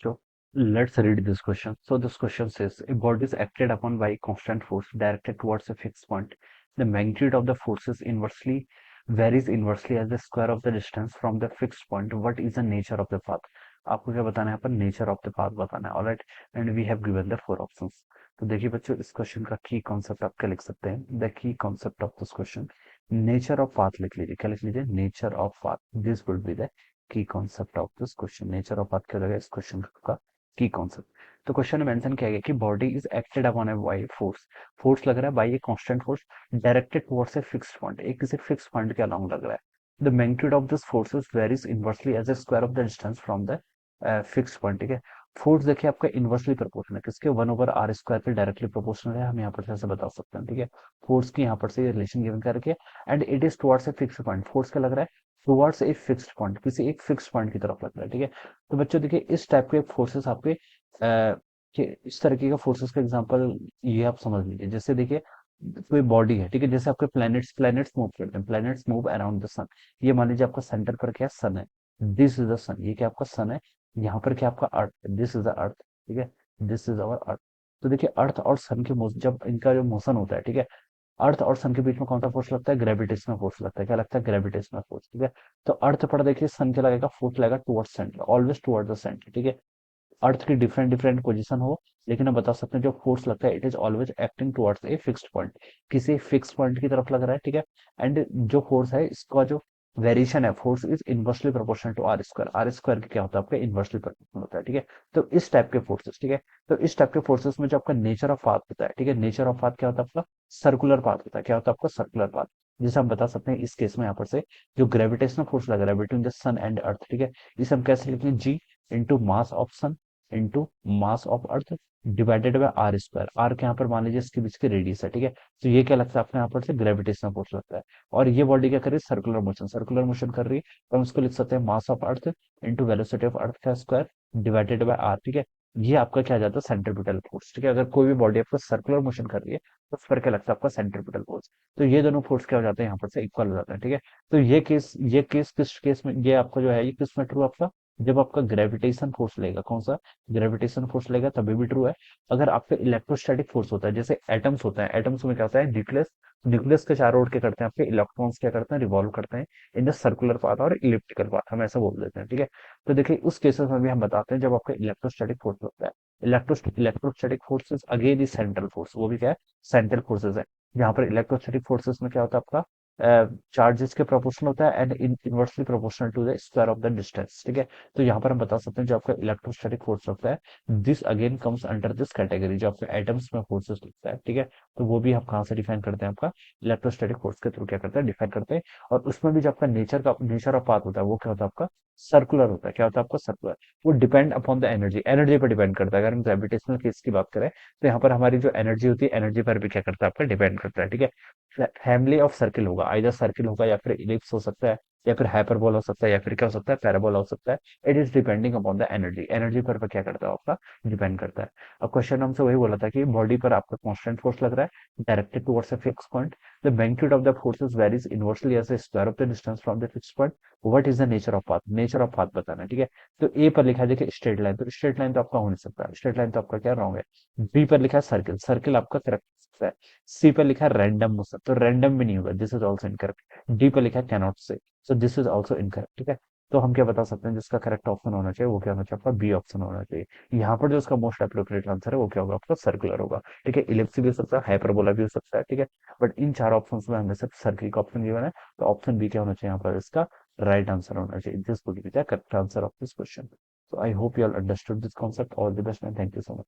So let's read this question. So this question says a body is acted upon by a constant force directed towards a fixed point. The magnitude of the forces inversely varies inversely as the square of the distance from the fixed point. What is the nature of the path? आपको क्या बताना है? यहाँ पर nature of the path बताना है. Alright, and we have given the four options. तो देखिए बच्चों, इस क्वेश्चन का की कॉन्सेप्ट आप क्या लिख सकते हैं? The key concept of this question, nature of path लिख लीजिए. क्या लिख लीजिए? Nature of path. This would be the key concept of this question. Nature of बात क्या लगा इस क्वेश्चन का की कॉन्सेप्ट. तो क्वेश्चन में मेंशन किया गया कि body is acted upon a by force. Force लग रहा है by a constant force directed towards a fixed point. एक किसी फिक्स पॉइंट के अलोंग लग रहा है. The magnitude of this forces varies inversely as a square of the distance from the fixed point. ठीक है. फोर्स देखिए आपका इनवर्सली प्रोपोर्शनल है किसके? 1/r स्क्वायर के डायरेक्टली प्रोपोर्शनल है. हम यहाँ पर से बता सकते हैं. ठीक है. फोर्स की यहाँ पर से रिलेशन गिवन करके and it is towards a fixed point. Force का लग रहा है टुवर्ड्स ए फिक्स्ड पॉइंट, किसी एक फिक्स्ड पॉइंट की तरफ लग रहा है. ठीक है. तो बच्चों देखिए इस टाइप के फोर्सेस आपके कि इस तरीके का फोर्सेस का एग्जांपल ये आप समझ लीजिए. जैसे देखिए कोई बॉडी है. ठीक है. जैसे आपके प्लैनेट्स मूव करते हैं. प्लैनेट्स मूव अराउंड द सन. ये मान लीजिए आपका सेंटर पर क्या सन है? दिस इज द सन. ये क्या आपका सन है? यहाँ पर क्या आपका अर्थ है? This is the earth. ठीक है. दिस इज अवर अर्थ. तो देखिए अर्थ और सन के जब इनका जो मोशन होता है. ठीक है. अर्थ और सन के बीच में कौन सा फोर्स लगता है? ग्रेविटेशनल फोर्स लगता है. क्या लगता है? Gravitational force. ठीक है. तो अर्थ पर देखिए सन क्या लगेगा? फोर्स लगेगा towards centre, always towards the centre. ठीक है. अर्थ की डिफरेंट डिफरेंट पोजीशन हो, लेकिन हम बता सकते हैं जो फोर्स लगता है it is always acting towards a fixed point. किसी फिक्स पॉइंट की तरफ लग रहा है. ठीक है. एंड जो फोर्स है इसका जो वेरिएशन है force is inversely proportional to r square. R square की क्या होता है? आपका इनवर्सली प्रोपोर्शनल होता है. ठीक है. तो इस टाइप के फोर्सेस. ठीक है. तो इस टाइप के फोर्सेस में जो आपका नेचर ऑफ पाथ होता है. ठीक है. नेचर ऑफ पाथ क्या होता है आपका? सर्कुलर पाथ होता है. क्या होता है आपका? Circular path. जिसे हम बता सकते हैं इस केस में यहाँ पर से जो ग्रेविटेशनल फोर्स लग रहा है between the sun and earth. ठीक है. इसे हम कैसे लिखते हैं? G into mass of sun into mass of earth divided by R square. R के यहाँ पर मान लीजिए इसके बीच की रेडियस है. ठीक है. तो ये क्या लगता है आपको? यहाँ पर से ग्रेविटेशनल फोर्स लगता है. और ये बॉडी क्या कर रही है? सर्कुलर मोशन कर रही है. तो हम इसको लिख सकते हैं मास of earth into velocity of earth का स्क्वायर डिवाइडेड बाय आर. ठीक है. ये आपका क्या आ जाता है? Centripetal force. ठीक है. अगर कोई भी बॉडी आपको सर्कुलर मोशन कर रही है तो उस पर क्या लगता है आपका? Centripetal force. तो ये दोनों फोर्स क्या हो जाते हैं? यहाँ पर से इक्वल हो जाते हैं. ठीक है. तो ये केस किस केस में ये आपका जो है ये किस में ट्रू आपका? जब आपका ग्रेविटेशन फोर्स लेगा. कौन सा? ग्रेविटेशन फोर्स लेगा तभी भी ट्रू है. अगर आपका इलेक्ट्रोस्टैटिक फोर्स होता है, जैसे एटम्स होता है, एटम्स में क्या होता है? न्यूक्लियस. न्यूक्लियस के चारों ओर क्या करते हैं? आपके इलेक्ट्रॉन्स क्या करते हैं? रिवॉल्व करते हैं इन द सर्कुलर पाथ और इलिप्टिकल पाथ. हम ऐसा बोल देते हैं. ठीक है. तो देखिए उस केसेस में भी हम बताते हैं जब आपका इलेक्ट्रोस्टैटिक फोर्स होता है. Electrostatic forces again is central force. वो भी क्या है? सेंट्रल फोर्सेस है. जहां पर इलेक्ट्रोस्टैटिक फोर्सेस में क्या होता है आपका? चार्जेस के प्रोपोर्शनल होता है and inversely proportional to the square of the distance. ठीक है. तो यहाँ पर हम बता सकते हैं जो आपका इलेक्ट्रोस्टैटिक फोर्स होता है this again comes under this category. जो आपका एटम्स में फोर्सेस लगता है. ठीक है. तो वो भी हम कहाँ से डिफाइन करते हैं? आपका इलेक्ट्रोस्टैटिक फोर्स के थ्रू क्या करते हैं? डिफाइन करते हैं. और उसमें भी जो आपका नेचर ऑफ पाथ होता है वो क्या होता है आपका? सर्कुलर होता है. क्या होता है आपका? सर्कुलर. वो डिपेंड अपॉन द एनर्जी पर डिपेंड करता है. अगर हम ग्रेविटेशनल केस की बात करें तो यहाँ पर हमारी जो एनर्जी होती है एनर्जी पर भी क्या करता है? आपका डिपेंड करता है. ठीक है. फैमिली ऑफ सर्किल होगा. आइदर सर्किल होगा या फिर इलिप्स हो सकता है या फिर हाइपरबोला हो सकता है या फिर क्या हो सकता है? पैराबोला हो सकता है. It is depending upon the energy. Energy पर क्या करता है आपका? डिपेंड करता है. अब क्वेश्चन हमसे वही बोला था कि बॉडी पर आपका कांस्टेंट फोर्स लग रहा है directed towards a fix point. The magnitude of the forces varies inversely as a square of the distance from the fix point. What is the nature of path? Nature of path बताना है. ठीक है. तो ए पर लिखा है देखिए straight line. तो स्ट्रेट लाइन तो आपका हो नहीं सकता. स्ट्रेट लाइन तो आपका क्या रॉन्ग है. बी पर लिखा है सर्किल. सर्किल आपका करेक्ट है. सी पर लिखा है रैंडम मोशन. तो रैंडम भी नहीं होगा. This is also incorrect. D पर लिखा है cannot say. So this is also incorrect. ठीक है. तो हम क्या बता सकते हैं जिसका करेक्ट ऑप्शन होना चाहिए वो क्या होना चाहिए? आपका बी ऑप्शन होना चाहिए. यहाँ पर जो उसका मोस्ट अप्रोप्रिएट आंसर है वो क्या होगा? आपका सर्कुलर होगा. ठीक है. इलिप्स भी हो सकता है, हाइपरबोला भी हो सकता है. ठीक है. बट इन चार ऑप्शन में हमने सिर्फ सर्किल का ऑप्शन गिवन है. तो ऑप्शन बी क्या होना चाहिए? यहाँ पर इसका राइट आंसर होना चाहिए. This would be the correct answer of this question. So I hope you all understood this concept. All the best and thank you so much.